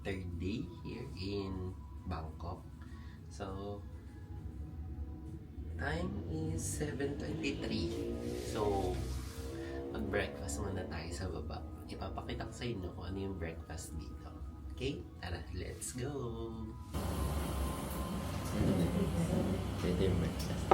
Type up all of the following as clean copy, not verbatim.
third day here in Bangkok. So, time is 7:23. So, mag-breakfast muna tayo sa baba. Ipapakita ko sa inyo kung ano yung breakfast dito. Okay? Tara, let's go! Pwede yung breakfast.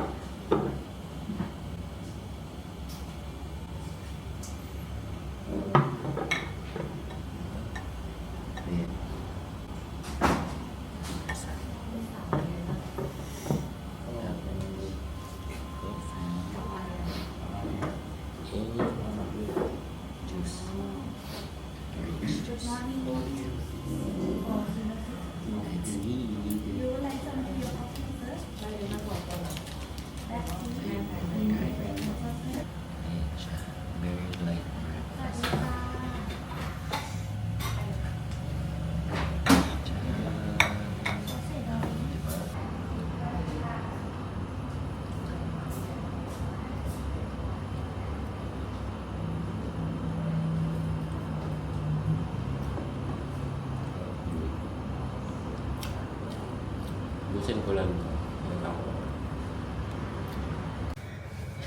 Busin ko lang.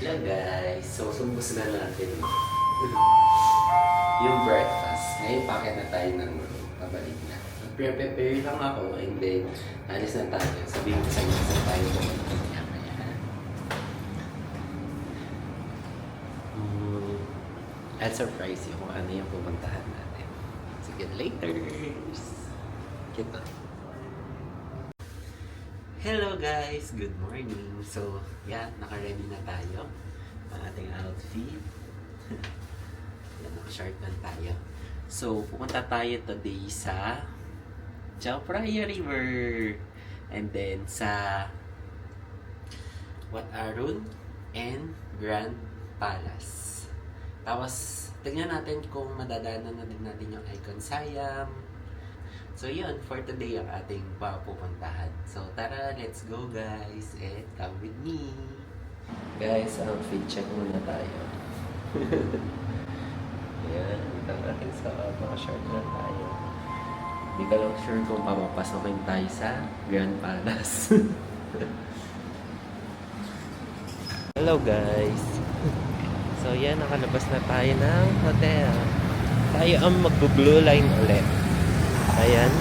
Hello guys! So, sumbos na natin yung breakfast. Ngayon, packet na tayo ng pabalik na. Prepare lang ako and then alis na tayo. Sabihin ko sa inyo saan tayo pumunta. I'll surprise you kung ano yung pupuntahan natin. Sige, later! Kita. Hello guys! Good morning! So, yeah, naka-ready na tayo ang ating outfit. Yan, naka-short lang tayo. So, pupunta tayo today sa Chao Phraya River. And then sa Wat Arun and Grand Palace. Tapos, tingnan natin kung madadaanan na din natin yung Icon Siam. So yun, for today ang ating papupuntahan. So tara, let's go guys, and come with me. Guys, outfit check muna tayo. Ayan, dito natin sa short na tayo. Hindi ka lang sure kung papapasokin tayo sa Grand Palace. Hello guys. So yan, nakalabas na tayo ng hotel. Tayo ang magbo-blue line ulit. Ayan.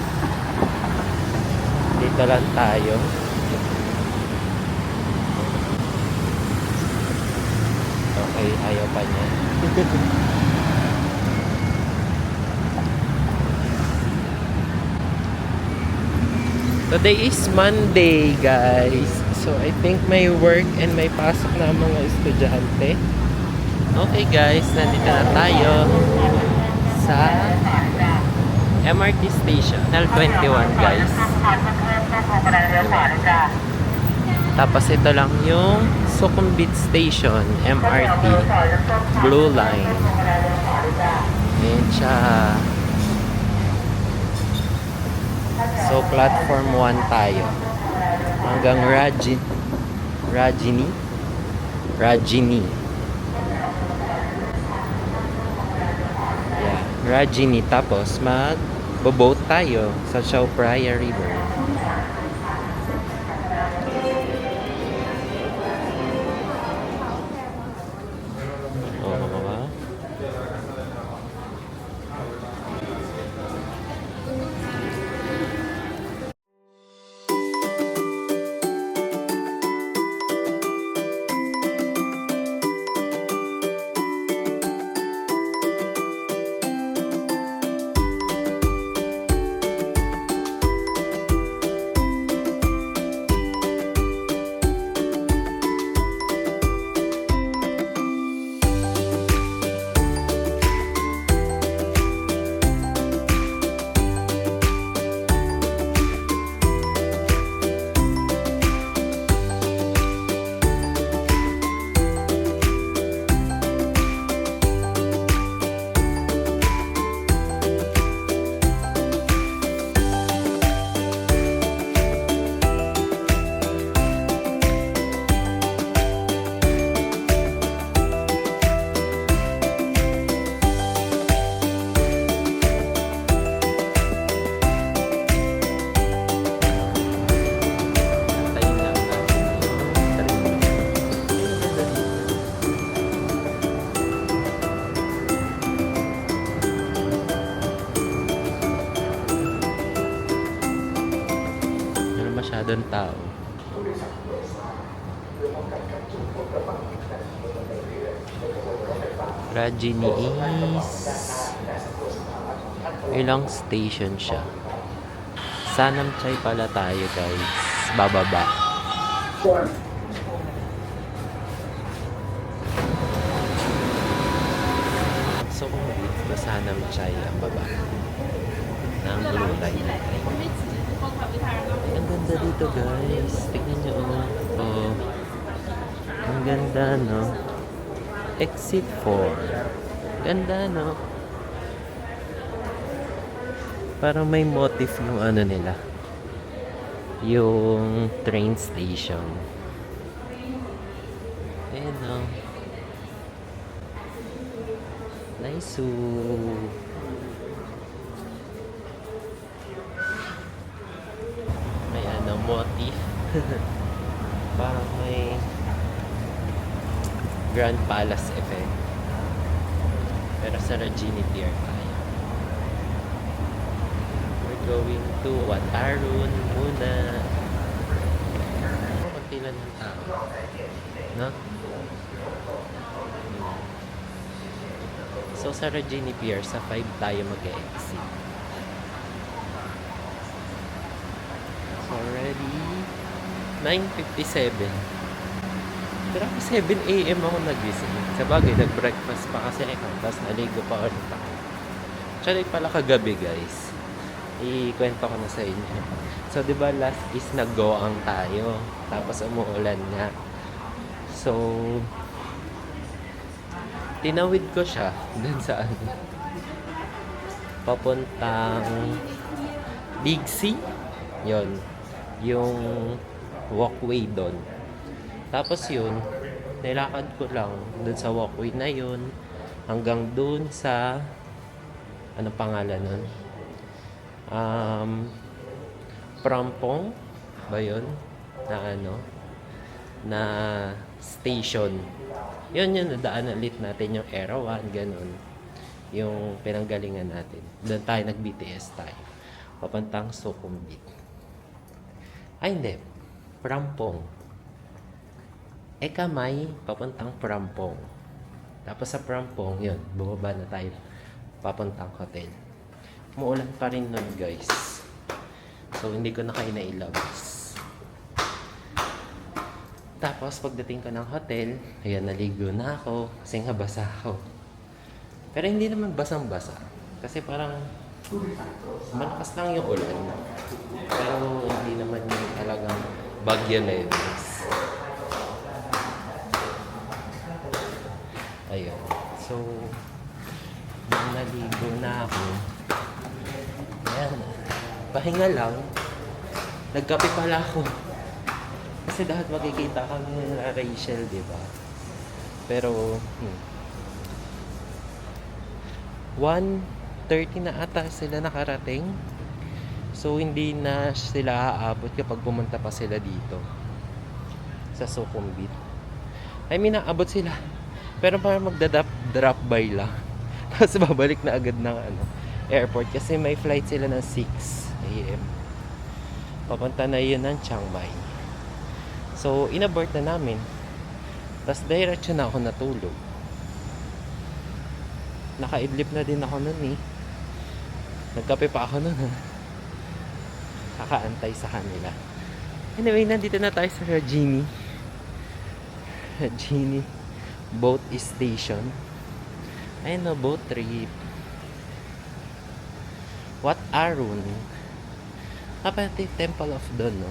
Dito lang tayo. Okay, ayaw pa niya. Today is Monday, guys. So, I think may work and may pasok na mga estudyante. Okay, guys. Nandito na tayo sa MRT station, L21 guys. Tapos ito lang yung Sukhumvit Station, MRT, Blue Line. Ayan siya. So platform 1 tayo. Hanggang Rajini. Yeah, Rajini. Tapos mag-boat tayo sa Chao Phraya River. masyadong tao. Rajini is... ilang station siya? Sanamchay pala tayo, guys. Bababa. So kung dito, Sanamchay ang baba ng Blue Line. Ang ganda dito, guys. Tignan nyo, oh. Ang ganda, no? Exit 4. Ganda, no? Parang may motif yung ano nila. Yung train station. Ayan, no? Nice. May ano, motif. Parang may Grand Palace effect. Pero sa Rajini Pier tayo. We're going to Watarun muna. Kunti lang ng tao. No? So sa Rajini Pier, sa 5 tayo mag-exit. So already 9:57. Pero 7 AM ako nagising. Sa bagay, nag-breakfast pa kasi ako. Tapos naligo pa ulit ako. Actually pala kagabi, guys. Ikwento ko na sa inyo. So, di ba last is nag-goang tayo. Tapos umuulan nga. So, tinawid ko siya dun sa ano. Papuntang Big C. Yon. Yung walkway doon. Tapos yun, nilakad ko lang dun sa walkway na yun hanggang dun sa ano pangalan nun? Prampong ba yun? Na ano? Na station. Yun yun, nadaan ulit natin yung Erawan, ganun. Yung pinanggalingan natin. Doon tayo nag-BTS tayo. Papuntang Sukhumvit. Ay, hindi. Prampong. Kamay, papuntang Prampong. Tapos sa Prampong, yun, bumaba na tayo. Papuntang hotel. Umuulan pa rin nun, guys. So, hindi ko na kayo nailabas. Tapos, pagdating ko ng hotel, ayan, naligo na ako. Kasi nga basa ako. Pero hindi naman basang-basa. Kasi parang malakas lang yung ulan. Pero hindi naman yung talagang bagyo levels. Ayun. So, nung naligo na ako, ayan, pahinga lang. Nagkape pala ako. Kasi dapat makikita kami na Rachel, di ba? Pero, 1:30 na ata sila nakarating. So, hindi na sila aabot kapag pumunta pa sila dito sa Sukhumvit. I mean, naabot sila. Pero parang magda-drop by lang. Tapos babalik na agad ng airport. Kasi may flight sila ng 6 AM. Papunta na yun ng Chiang Mai. So, inabort na namin. Tapos diretso na ako natulog. Nakaidlip na din ako nun eh. Nagkape pa ako nun ha. Kakaantay sa kanila. Anyway, nandito na tayo sa Rajini. Rajini boat station. Ayun no, boat trip. Watarun. Pati Temple of Dawn, no?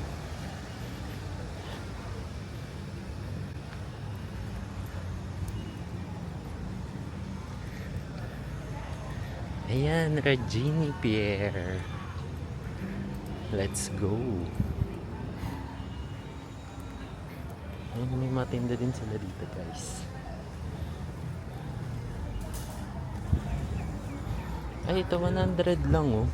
Ayan, Rajini Pier. Let's go. Ayun, may matinda din sila dito, guys. Ay, ito 100 lang, oh.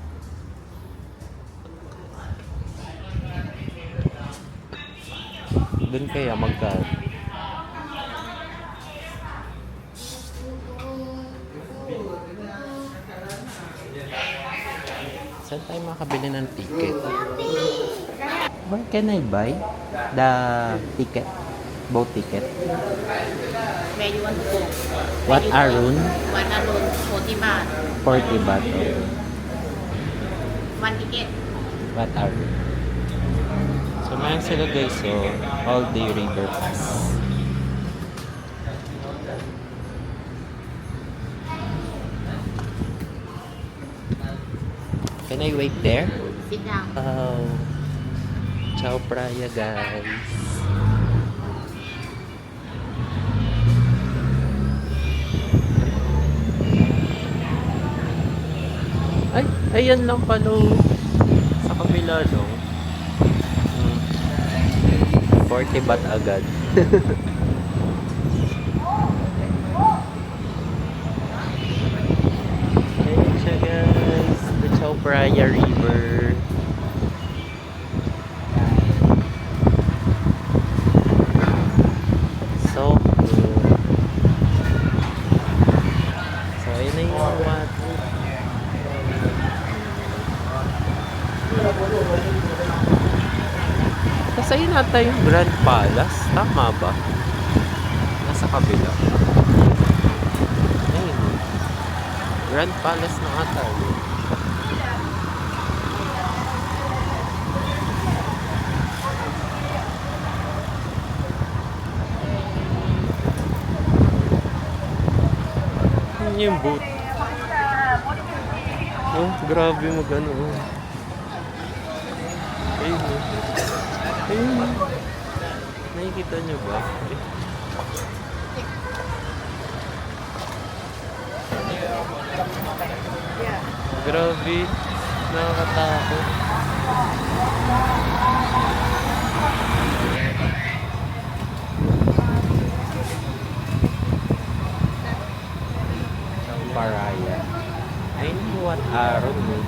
Doon kaya magkano? Saan tayo makabili ng ticket? Where can I buy the ticket? Boat ticket? Where you want to go? What are room? One alone, 40 baht. 40 baht. Okay. One ticket. What are room? So, mayroon sila guys. So, all day river pass. Can I wait there? Sit down. Oh. Ciao Praia guys. Ay, ayan lang pala. Sa kabila, no? 40 baht agad. Ayan siya guys. The Chao Phraya River. So cool. So, ayun na yung water. Tapos ayun nata yung Grand Palace. Tama ba? Nasa kabila. Ayun. Grand Palace na ata yun. Ayun yung boat. Oh, grabe magano. Oh. Ayun. Ayun. Nakikita nyo ba? Grabe. Nakakatakot. Paraya. Ayun yung what araw mo.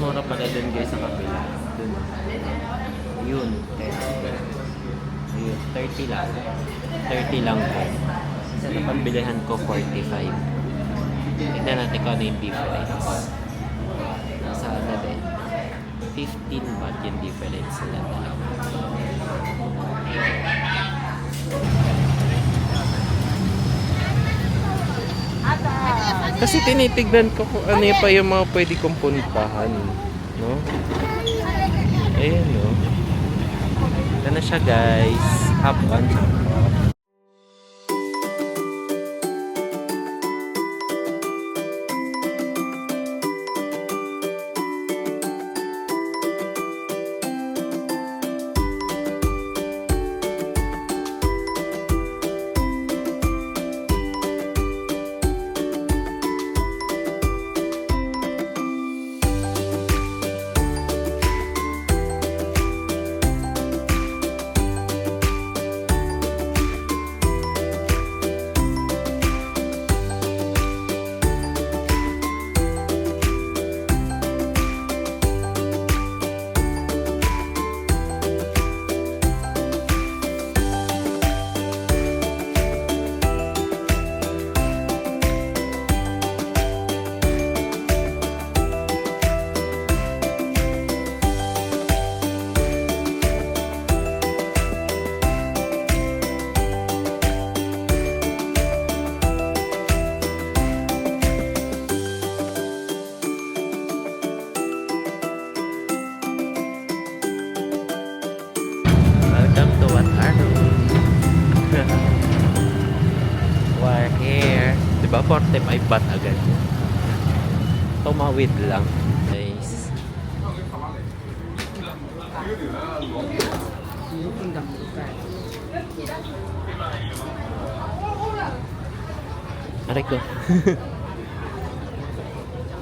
Mura pala dun guys sa kabila. Dun. Yun. Ayun. 30 lang. 30 lang po. Sa napambilihan ko 45. Tignan natin kung ano yung difference. Nasa ano din. 15 baht yung difference sila dalawa. Kasi tinitignan ko kung ano pa yung mga pwede kong puntahan. No? Ayan, no? Ito na siya, guys. Have fun. Welcome to Wat Arun. We're here. Diba 45 baht agad? Tumawid lang. Guys. Aray ko.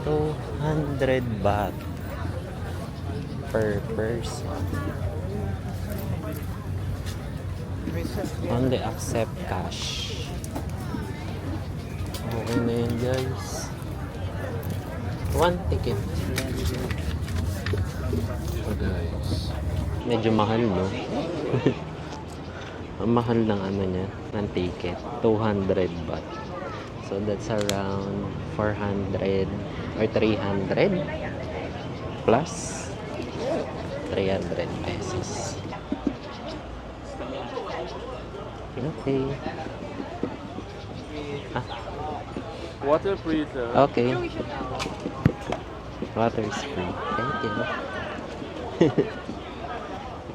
200 baht per person. Only accept cash. Okay na yun guys. One ticket. So guys, medyo mahal no? Ang mahal ng ano niya, ng ticket. 200 baht. So that's around 400 or 300 plus. 300 pesos. Okay. Water please. Okay. Water is free. Thank you.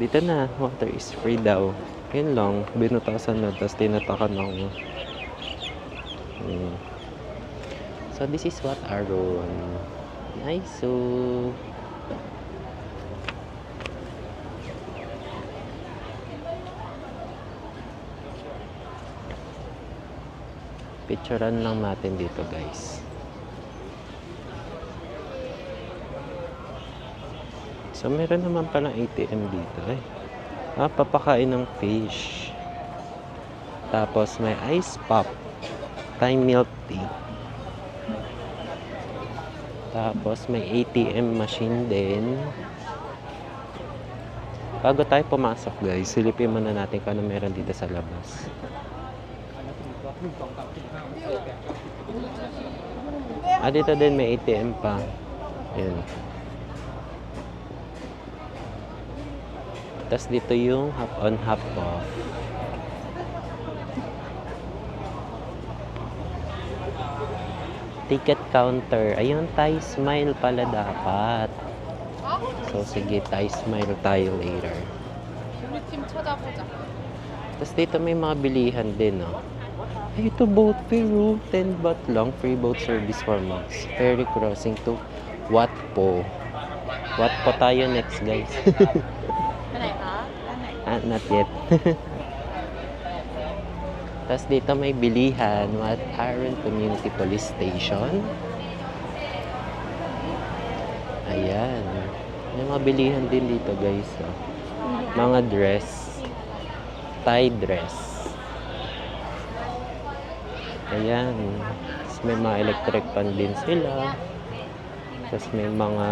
Dito na, water is free daw. Yun lang, binutasan na, tapos tinatakan ako. So, this is what Aron. Nice. So, picturean lang natin dito, guys. So, meron naman palang ATM dito eh. Papakain ng fish. Tapos, may ice pop. Thai milk tea. Tapos, may ATM machine din. Bago tayo pumasok, guys, silipin muna natin kung ano meron dito sa labas. Dito din may ATM pa. Ayan. Tapos dito yung half on, half off. Ticket counter. Ayun, Thai Smile pala dapat. So, sige, Thai Smile tayo later. 우리 팀 찾아보자. Tapos dito may mga bilihan din, no? Ay, ito boat fare, 10 baht lang. Free boat service for months. Ferry crossing to Wat Po. Wat Po tayo next, guys. ไปไหนคะด้านไหน Not yet. Tapos dito may bilihan. Wat Aron Community Police Station. Ayan. May mga bilihan din dito, guys. Oh. Mga dress. Thai dress. Ayan. Tapos may mga electric pan din sila. Tapos may mga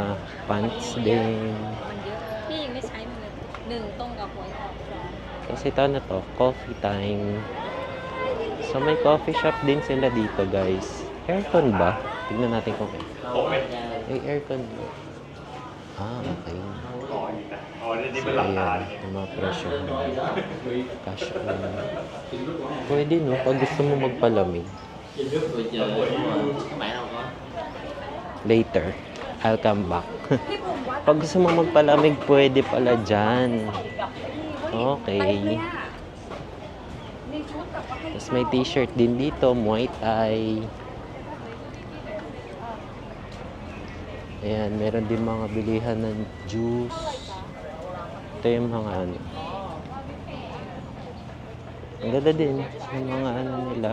pants din. พี่ยังไม่ใช้มันเลยหนึ่งตรงกับหวยออกสอง Tapos ito na to, coffee time. So may coffee shop din sila dito, guys. Aircon ba? Tignan natin kung may aircon ba? Okay. So ayan, yung mga presyo. Cash on. Pwede, no? Pag gusto mo magpalamig. Later, I'll come back. Pag gusto mo magpalamig, pwede pala dyan. Okay. Tapos may t-shirt din dito, Muay Thai. Ayan, meron din mga bilihan ng juice. Ito yung mga ano. Ang ganda din. Yung mga ano nila.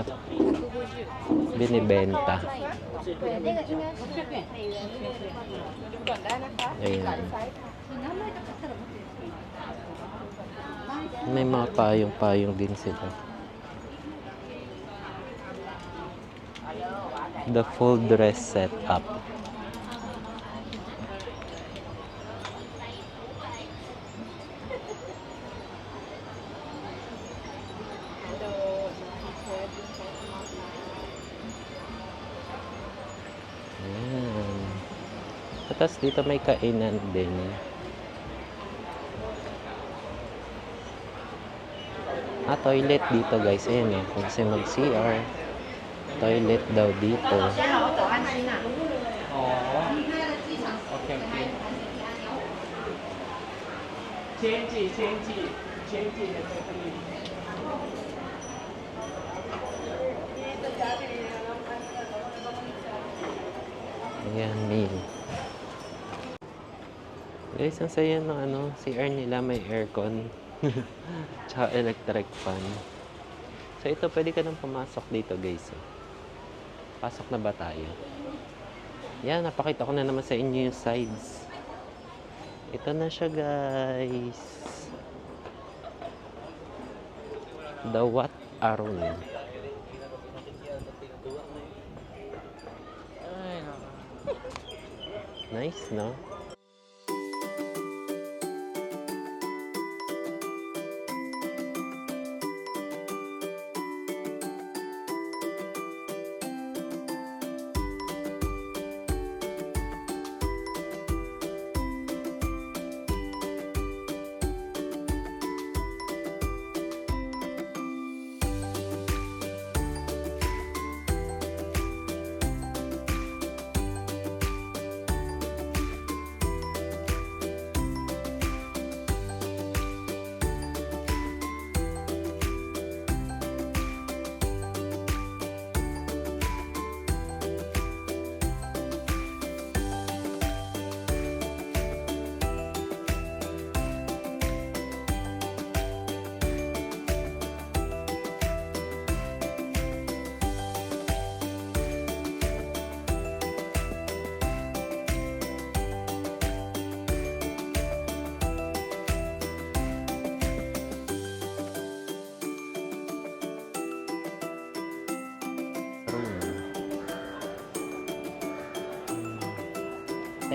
Binibenta. Ayan. May mga payong-payong din sila. The full dress setup. Ayan. Tapos dito may kainan din. Toilet dito, guys. Ayan eh. Kung kasi mag-CR, toilet daw dito. Ayan, meal. Guys, ang saya ng ano, CR nila may aircon. Tsaka electric fan. So ito, pwede ka nang pumasok dito, guys. Pasok na ba tayo? Yan, napakita ko na naman sa inyo yung sides. Ito na siya, guys. The Wat Aron. Nice, no?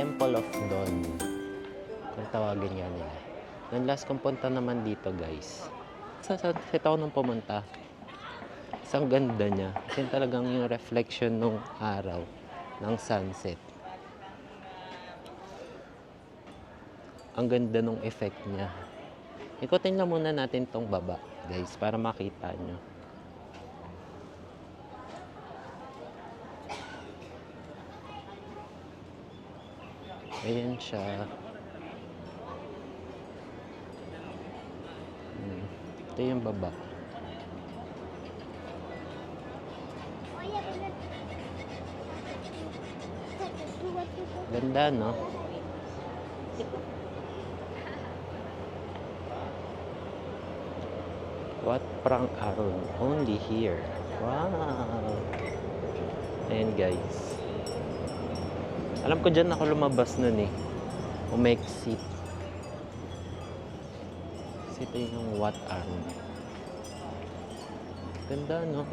Temple of Dawn. Kung tawagin nga nila. Nung last kong punta naman dito, guys. Sa sunset ako nung pumunta. Isang ganda niya. Kasi talagang yung reflection ng araw ng sunset. Ang ganda ng effect niya. Ikutin lang muna natin tong baba, guys, para makita nyo. Ayan siya. Ito yung baba. Ganda, no? Wat Prang Aron. Only here. Wow! Ayan, guys. Alam ko dyan ako lumabas nun eh. Umexit. Kasi ito yung Wat Aron. Ganda, no?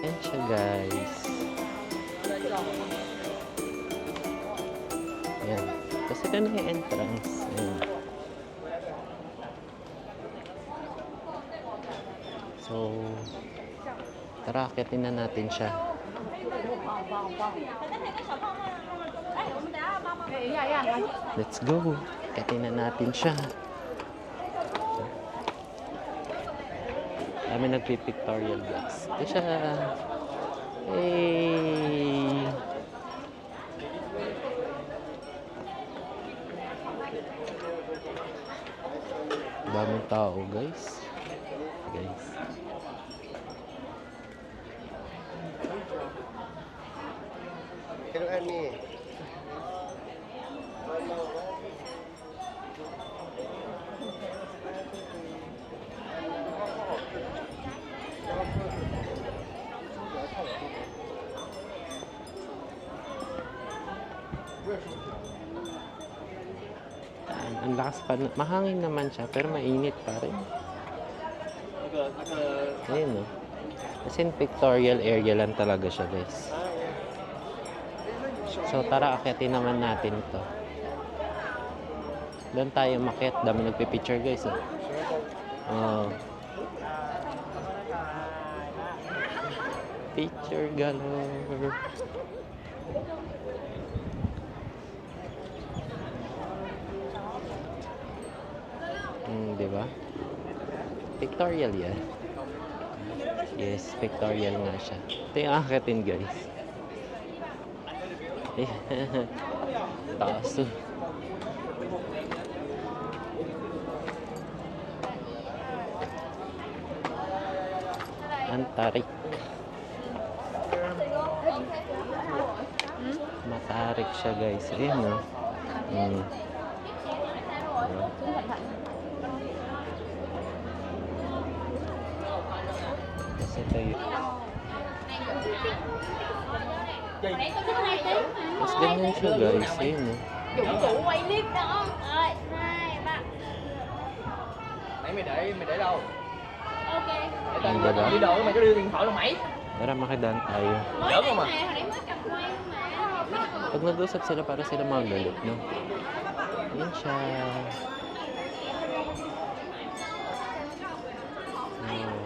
Ayan siya, guys. Ayan. Kasi ito na yung entrance. Ayan. So, tara, akitin na natin siya. Let's go. Akitin na natin siya. Kami nagpipictorial, guys. Ito siya. Hey! Daming tao, guys. Guys. Hello, Annie. Ang lakas pa. Mahangin naman siya, pero mainit pa rin. Ayun, no? Kasi pictorial area lang talaga siya, guys. So, tara, akitin naman natin ito. Doon tayo makit. Dami nagpipicture, guys. Picture galore. Diba? Pictorial yan. Yes, pictorial nga siya. Ito yung akitin, guys. Taas to. Antarik. Matarik siya, guys. Ayun, no? Kasi ito yun. Mas ganyan siya, guys. Ayun, no? Dụng cụ quay clip đó. Rồi, 2, 3. Nãy mày để đâu? Ok. Để tao đi đồ mày có đưa điện thoại đâu mày? Tara, makidaan tayo. Giỡn không à? Này, hồi nãy mới cầm quay mà. Pag nag-usap sila, para sila magalit, no? Ayun siya. Oh.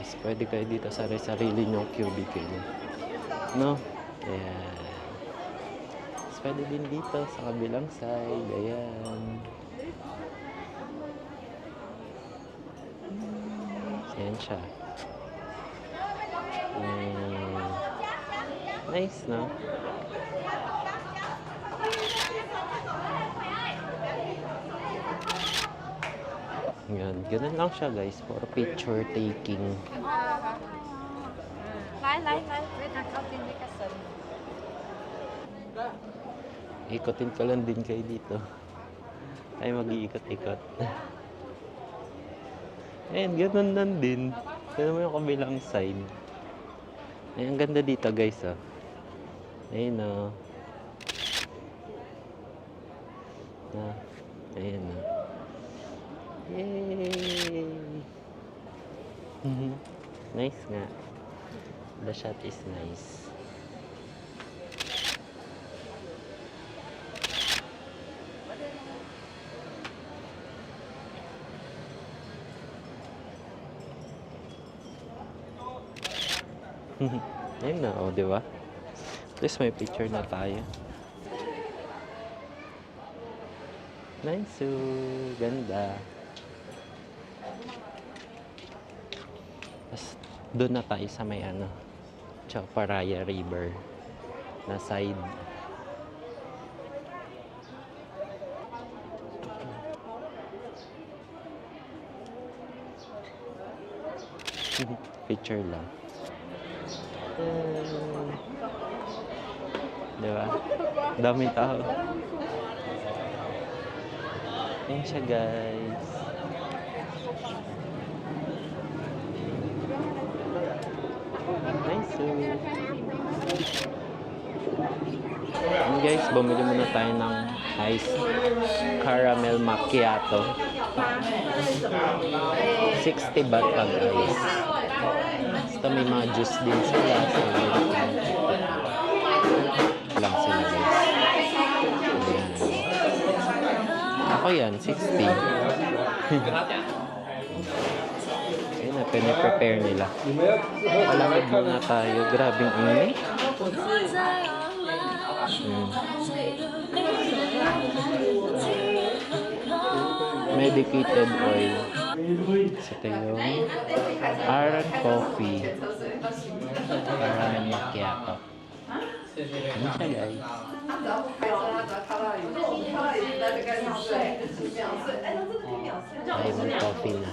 guys. Pwede kayo dito sa sarili nyong cubicle. No? Ayan. Tapos pwede din dito sa kabilang side. Ayan. Ayan siya. Nice, no? Yan, ganun lang siya guys for picture taking. 来，为他靠近那个绳。 Ikotin ko lang din kayo dito. Tayo mag-iikot-ikot. Ayan, ganun lang din. Tignan mo yung kabilang side. Ayan, ang ganda dito guys, oh. Ayan, oh. Ayan, oh. Yay! Nice nga. The shot is nice. Ayun na, oh, di ba? At least may picture na tayo. Nice, ganda. Tapos, doon na tayo sa may ano, Chowparaya River na side. Picture lang. Diba? Dami tao. Ayan siya guys. Nice. And guys, bumili muna tayo ng ice caramel macchiato. 60 baht pag ice. Basta may mga juice din sila. So, lang sila guys. Ayan. Ako yan, 60. Ayun na, piniprepare nila. Palamig muna tayo. Grabing init. Medicated oil. Ito yung Aran Coffee Caramel Macchiato. Ano siya guys? Diamond coffee na.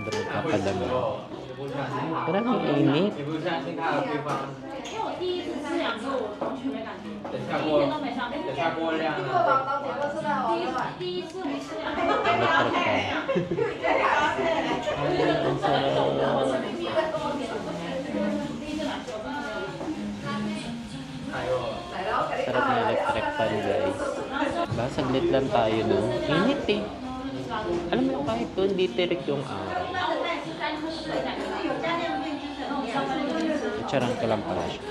Sobrang kapadami. Maraming init. 因为我第一次吃两个，我完全没感觉，一点都没上。第一次我吃两个。 Sarap na electric fan guys. Ba, saglit lang tayo no. Init eh. Alam mo kahit doon di tirik yung araw. Charang ko lang pala siya.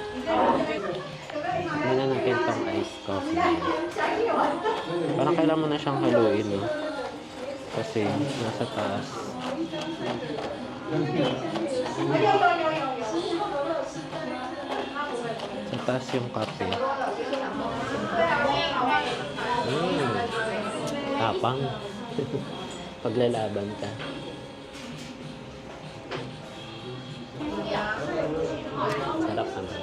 Tingnan natin itong iced coffee. Parang kailangan mo na siyang haluin no. Kasi nasa taas. Sa taas yung kape. Tapang. Paglalaban ka. Sarap naman.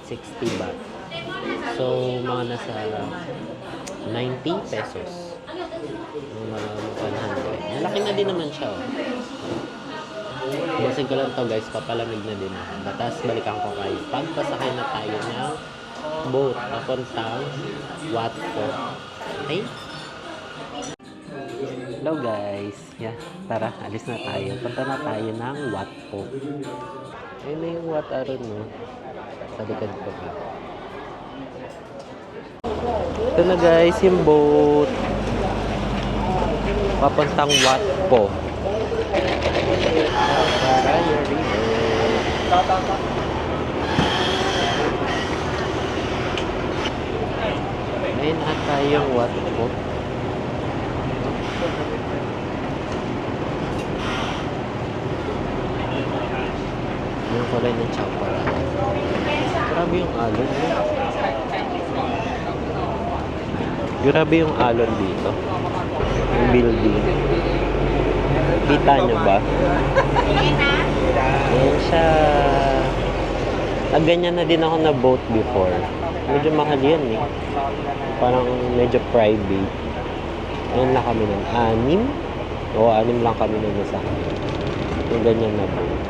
60 baht. So, mga nasa 90 pesos. Mga 100. Malaki na din naman siya. Basin ko lang to guys, papalamig na din. Batas, balikan ko kayo. Pagpasakay na tayo ng boat papuntang Wat Po. Okay? Hello guys. Yeah, tara, alis na tayo. Punta na tayo ng Wat Po. Ayun na yung Wat Arun, no? Sa likod ko pa. Ito na guys, yung boat. Papuntang Wat Po. Chowparaya River. Ayun na tayong Wat Po. Yung kulay ng chowpara. Grabe yung alon. Grabe yung alon dito. Yung building. Kita nyo ba? Ayan siya. Ganyan na din ako na boat before. Medyo mahal yan eh. Parang medyo private. Ayan lang kami nun. 6? Oo, 6 lang kami nun sa akin. Yung ganyan na boat.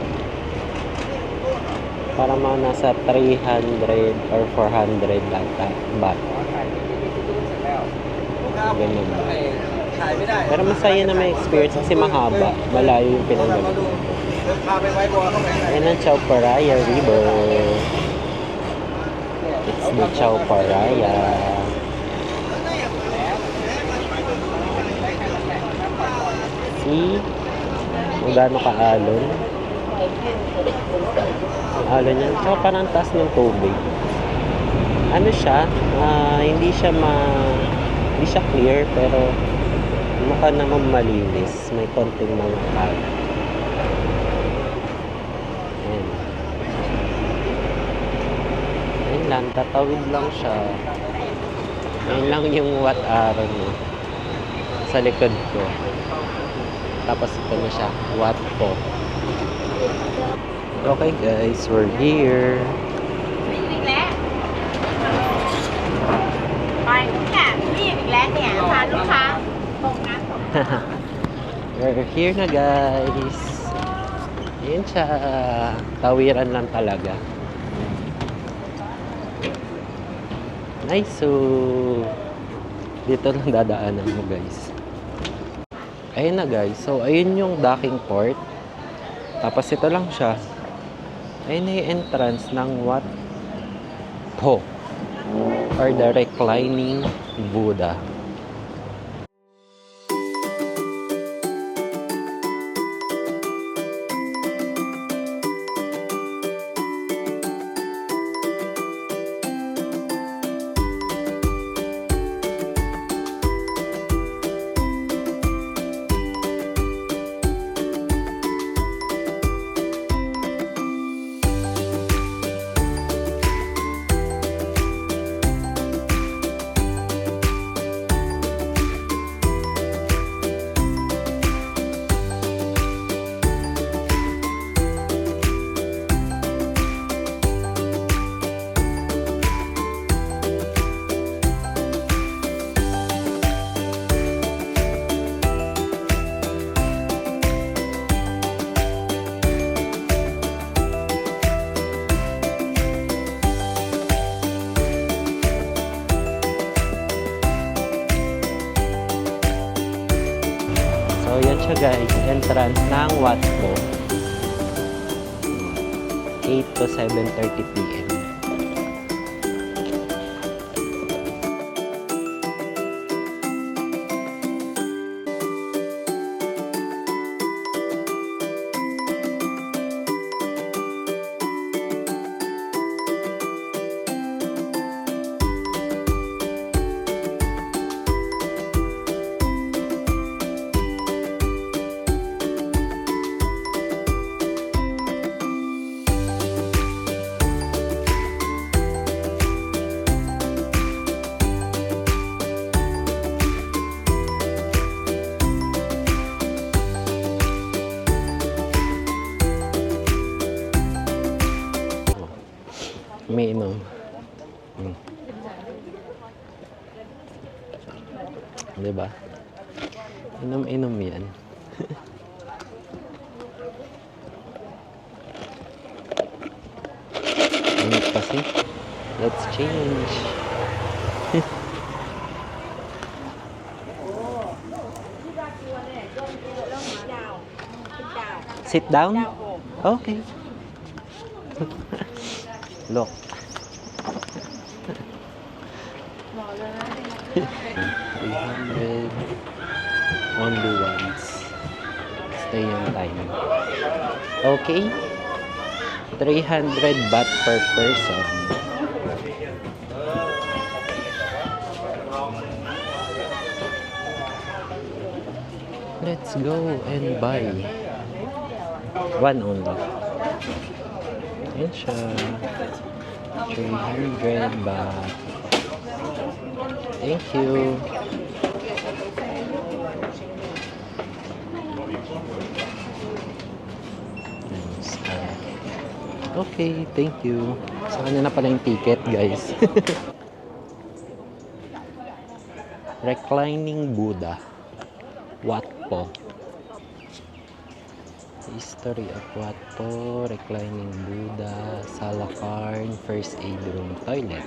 Parang mga nasa 300 or 400 ata baht. Ganyan na. Pero masaya na may experience kasi mahaba. Malayo yung pinagawa. Ayan ang Chao Phraya River. It's the Chao Phraya. See? Kung gaano ka-alon. Alon yan. So, parang taas ng tubig. Ano siya? Hindi siya clear, pero mukha naman malinis. May konting mga alon. Ayan. Ayan lang. Tatawid lang siya. Ayan lang yung Wat Arong sa likod ko. Tapos ito na siya. Wat Po. Okay guys, we're here. We're here na guys. Ayan siya. Tawiran lang talaga. Nice. So, dito lang dadaanan mo guys. Ayun na guys. So, ayun yung docking port. Tapos ito lang siya. Ayun na yung entrance ng Wat Po or the reclining Buddha. So, yan siya guys. Entrance ng Wat Po. 8 to 7:30 p.m. Umiinom. Diba? Inom-inom yan. Init kasi. Let's change. Sit down? Okay. Look. 300 only once. Stay on time. Okay. 300 baht per person. Let's go and buy one only. Ayan siya. 300 baht. Thank you. Nice. Okay, thank you. Sa kanya na pala yung ticket, guys. Reclining Buddha. Wat Po. History of Wat Po, Reclining Buddha, Salakarn, First Aid Room, Toilet.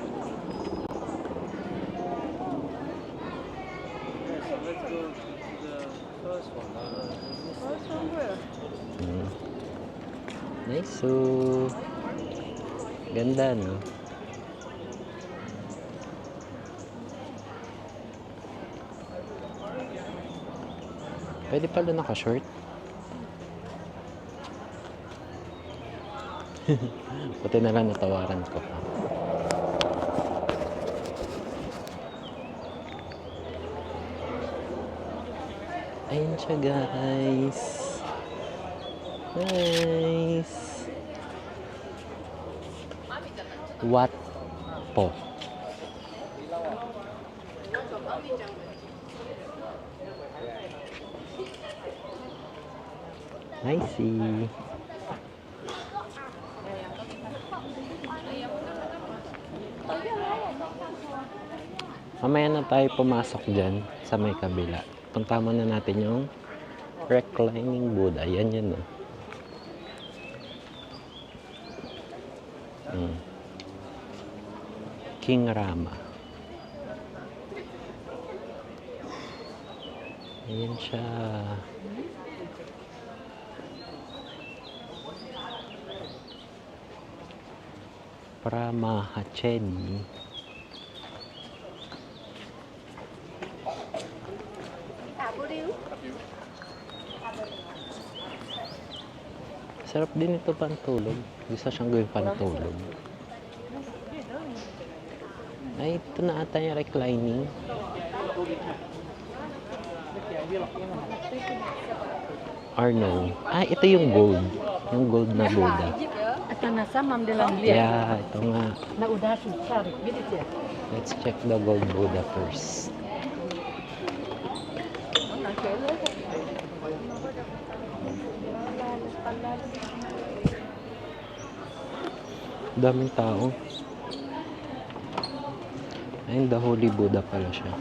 Nice. So, ganda, no? Pwede pala naka-short. Buti na lang natawaran ko. Ayun siya, guys. Nice. Wat Po. I see. Mamaya na tayo pumasok dyan sa may kabila. Punta muna natin yung Reclining Buddha. Yan yun, no? King Rama. Ayan siya. Pramahachedi. Sarap din ito pantulog. Gusto siyang gawing pantulog. Ay, ito na ata yung reclining. Or no? Ah, ito yung gold. Yung gold na Buddha. Yeah, ito nga. Let's check the gold Buddha first. Daming tao. Ayun, the Holy Buddha pala siya.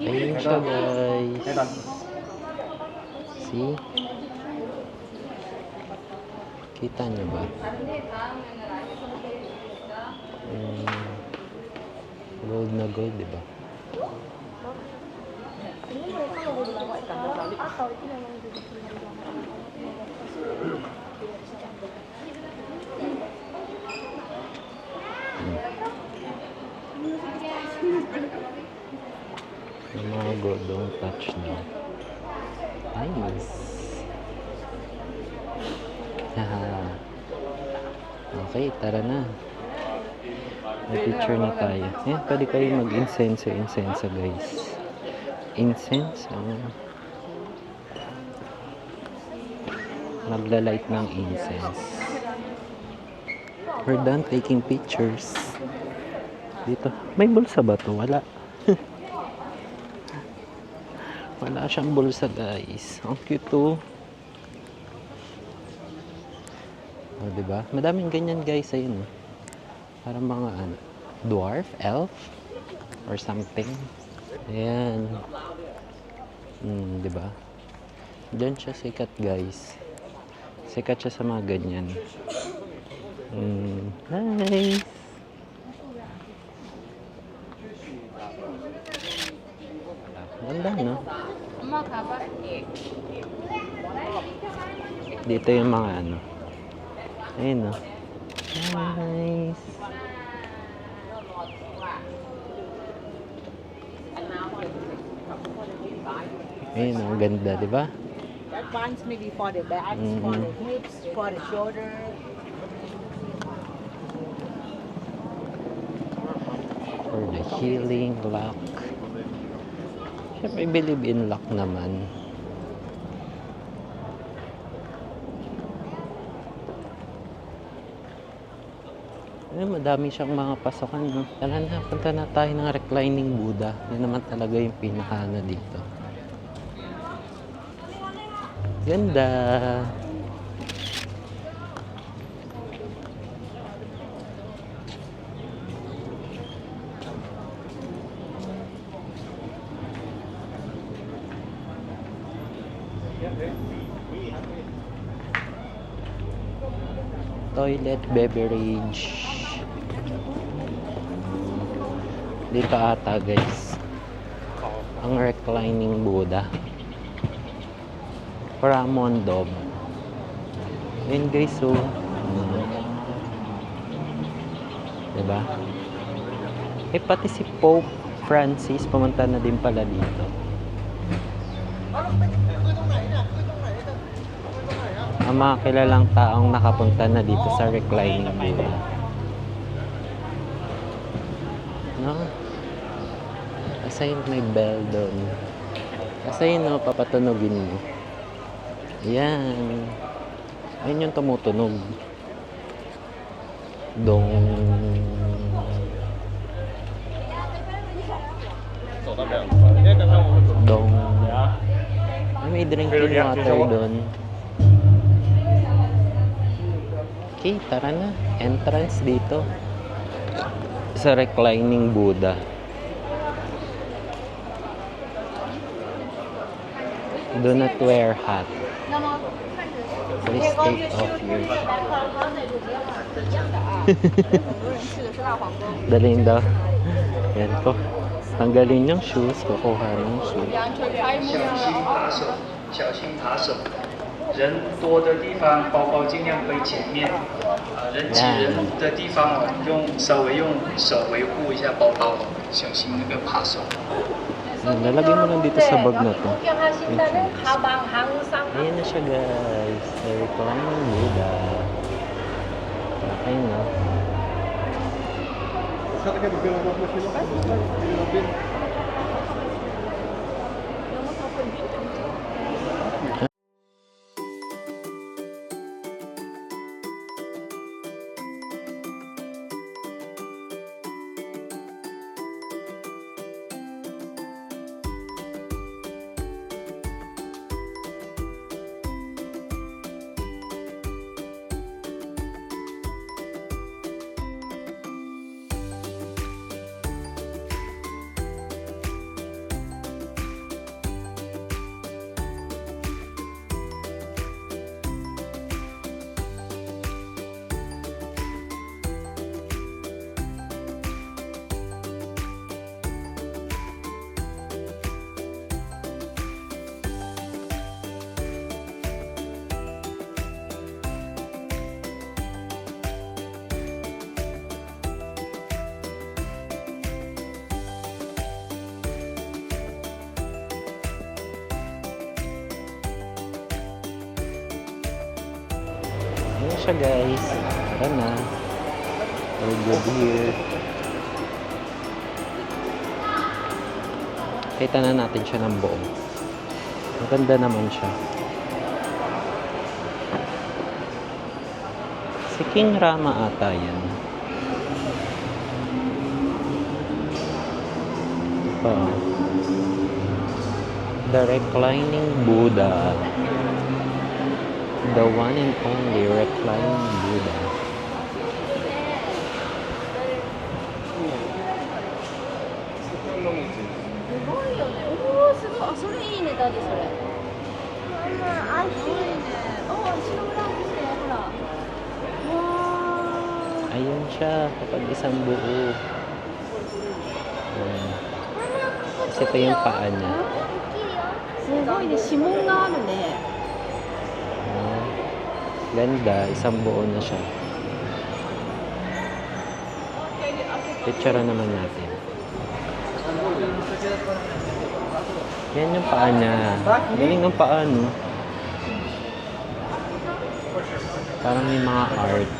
Ayun siya, guys. See? Kita niyo ba? Gold na gold, di ba? Yung mga gold, don't touch na. Nice. Okay, tara na. May picture na tayo. Ayan, pwede kayo mag-incense, guys. Incense? Magla-light ng incense. We're done taking pictures. Dito. May bulsa ba to? Wala. Wala siyang bulsa, guys. Ang cute to. O, diba? Madaming ganyan, guys. Ayun, parang mga dwarf, elf, or something. Ayan. Diba? Diyan siya sikat, guys. Sikat siya sa mga ganyan. Nice. Ganda, no? Dito yung mga ayun, no? Nice. Ayun, ang ganda, di ba? That one's maybe for the back, for the hips, for the shoulder. Healing lock. Siyempre, believe in luck naman. Ay, madami siyang mga pasokan, no? Tara na, punta na tayo ng reclining Buddha. Yan naman talaga yung pinakana dito. Ganda! Toilet beverage. Dito ata guys ang reclining Buddha. Pramondob. Ayun guys, so diba? Eh pati si Pope Francis pumunta na din pala dito. Ang mga kilalang taong nakapunta na dito sa reclining Buddha. No? Kasi may bell doon. Kasi yun, no, papatunogin mo. Yan. Ayun yung tumutunog. Dong. Dong. Ay, may drinking water doon. Okay, tara na. Entrance dito. Sa reclining Buddha. Do not wear hat. Please take off your Dalhin daw. Yan po. Tanggalin yung shoes. Kukuha ng shoes. 小心爬手。人多的地方，包包尽量背前面。人挤人的地方稍微用手维护一下包包，小心那个扒手。 Lalagay mo lang dito sa bag na to. Ayan na siya guys. The reclining Buddha. Okay na. Ayan siya guys. Ayan na. All good here. Kita na natin siya ng buo. Maganda naman siya. Si King Rama ata yan. Ito. The reclining Buddha. The one and only reclining Buddha. Ayun siya kapag isang buo. Kasi ito yung paa niya. Ganda, isang buo na siya. Picture naman natin. Yan yung paa niya. Galing ang paa, no? Parang may mga art.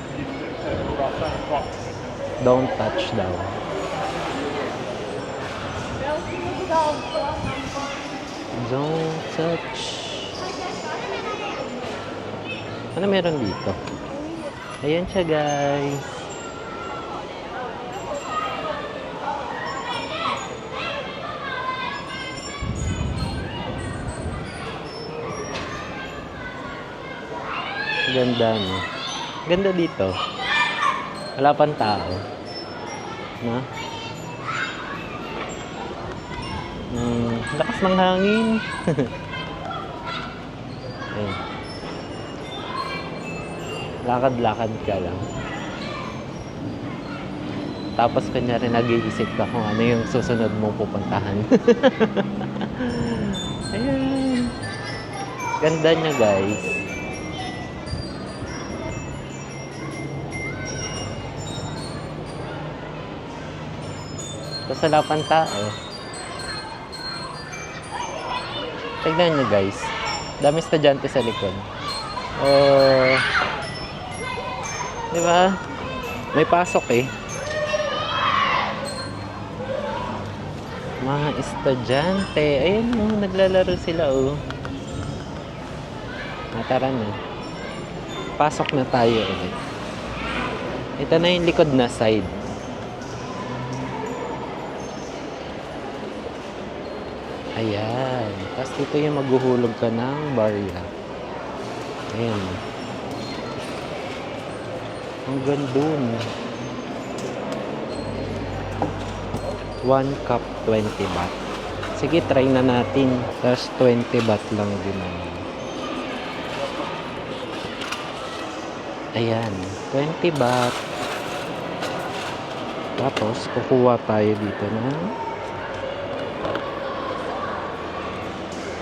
Don't touch daw. Don't touch. Ano meron dito? Ayan siya, guys. Ganda, no? Ganda dito. Wala pang tao. No? Lakas ng hangin. Ayun. Lakad-lakad ka lang. Tapos kunyari nag-iisip ka kung ano yung susunod mong pupuntahan. Ayan. Ganda niya, guys. Tapos wala pang tao. Tignan nyo, guys. Dami estudyante sa likod. Di ba? May pasok eh. Mga estudyante. Ayun, oh, naglalaro sila, oh. Tara na. Pasok na tayo ulit. Ito na yung likod na side. Ayan. Tapos dito yung maghuhulog ka ng barya. Ayan. Hanggang dun. 1 cup, 20 baht. Sige, try na natin. Tapos 20 baht lang din. Ayan. 20 baht. Tapos, kukuha tayo dito ng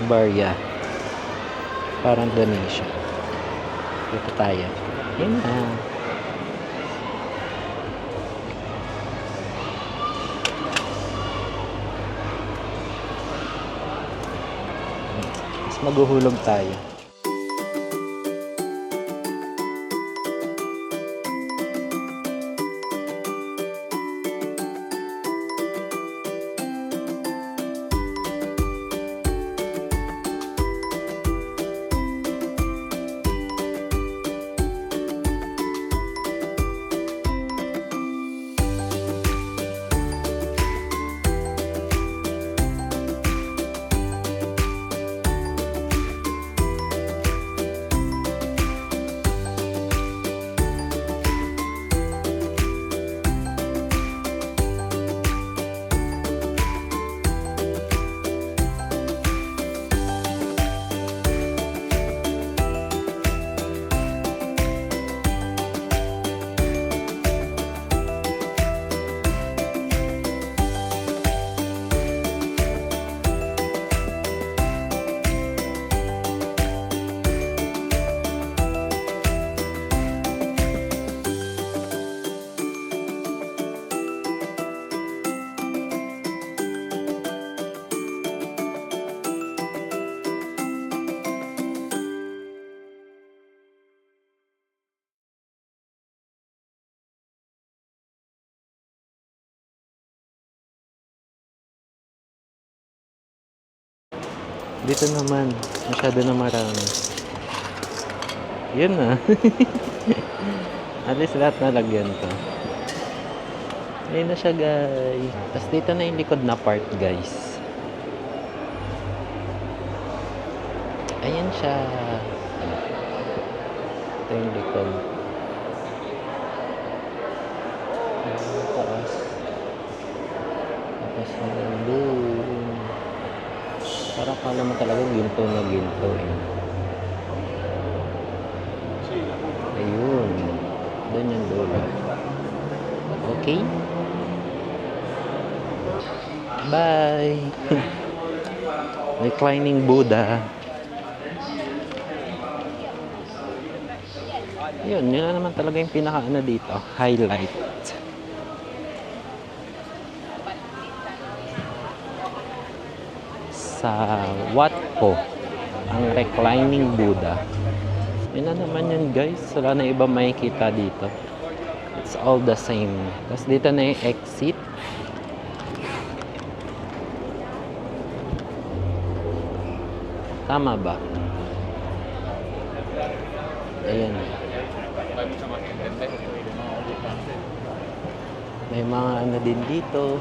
barya. Parang donation. Dito tayo. Ayan na. Mas maghuhulog tayo. Dito naman, masyado na marami. Yun na. At least lahat nalagyan to. Ayun na siya, guys. Tapos dito na yung likod na part, guys. Ayan siya. Ito yung likod. Ayan, taas. Tapos doon. Parang kala mo talaga ginto na ginto eh. Ayun. Doon yung dulo. Okay? Bye! Reclining Buddha. Yun na naman talaga yung pinaka-ano dito. Highlight. Sa Wat Po, ang reclining Buddha. Yun na naman yun, guys. Wala na iba makikita dito. It's all the same. Tapos dito na yung exit. Tama ba? Ayan. May mga ano din dito.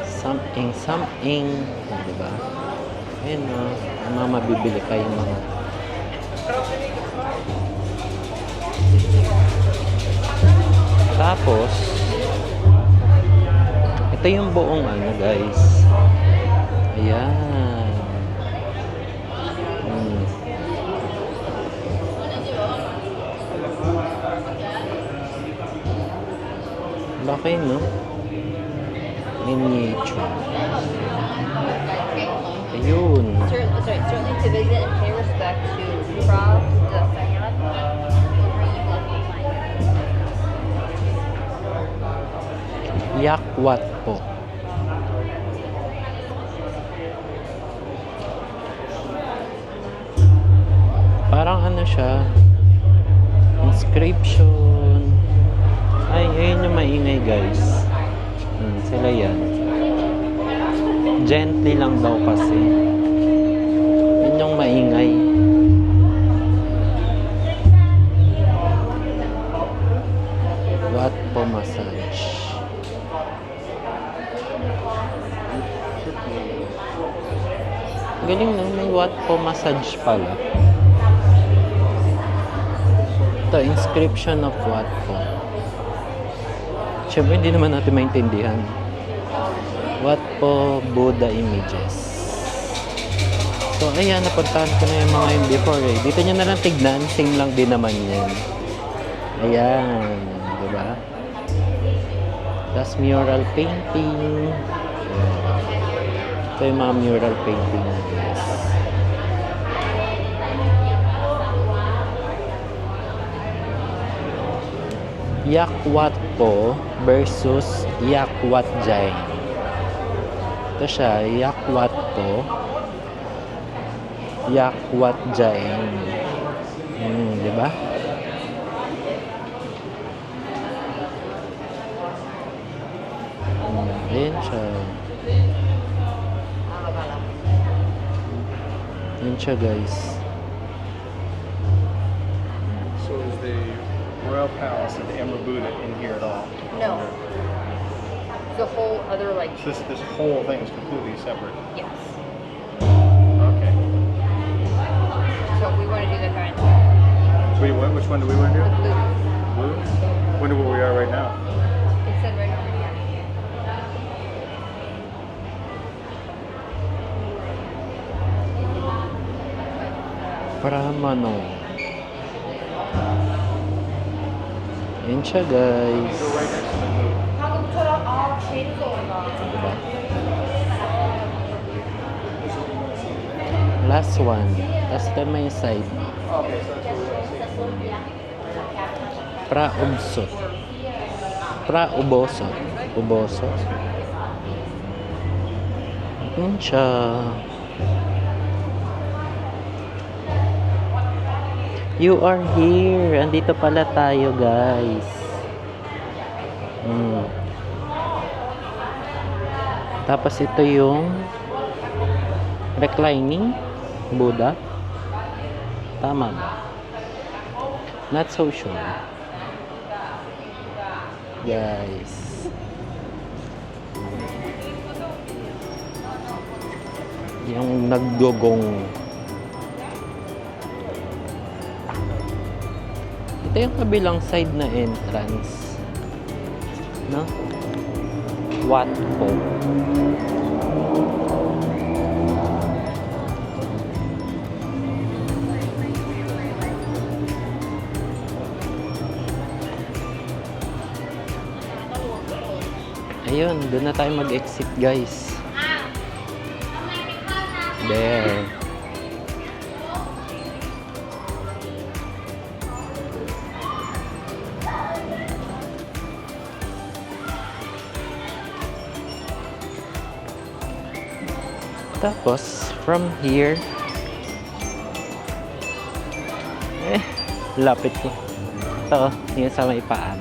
Something. Diba? Ayan o. Ang mga mabibili pa yung mga. Tapos, ito yung buong ano guys. Ayan. Laki, no? Miniature. Ayun. Certainly to visit and pay respect to Prof. the Sayat. Yakwat po. Parang ano siya, inscription. Ay, ayun yung maingay guys. Sila yan. Gently lang daw kasi. Yun yung maingay. What po massage? Galing na, may what po massage pala. Ito, inscription of what po. Siyempre, hindi naman natin maintindihan. What po Buddha images. So, ayan, napuntahan ko na yung mga yung before eh. Dito nyo na lang tignan, same lang din naman yan. Ayan, diba? Tapos mural painting. Ayan. Ito yung mga mural painting. Yes. Yakwat po versus Yakwat Jain. Ito siya, Yakwat po. Yakwat Jain. Di ba? Ayan siya. Ayan siya guys. So is the Royal Palace of the Emperor Buddha in here at all? No. The whole other, like, This whole thing is completely separate. yes. Okay. So we want to do the current Wait, which one do we want to do? blue. Blue? Wonder where we are right now. It said right over here. Pramano. Ayan siya guys. Go right next to the blue. Diba? Last one. Tapos ito may side. Okay, so that's what we want to see. Praubsot. Praubosot. Ubosot. Ayan siya. You are here. Andito pala tayo, guys. Tapos ito yung reclining Buddha. Tama ba? Not so sure. Guys. Yung nagdugong. Ito yung kabilang side na entrance. No? What po? Ayun, doon na tayo mag-exit, guys. There. Tapos, from here, lapit ko. Ito, yun sa may paan.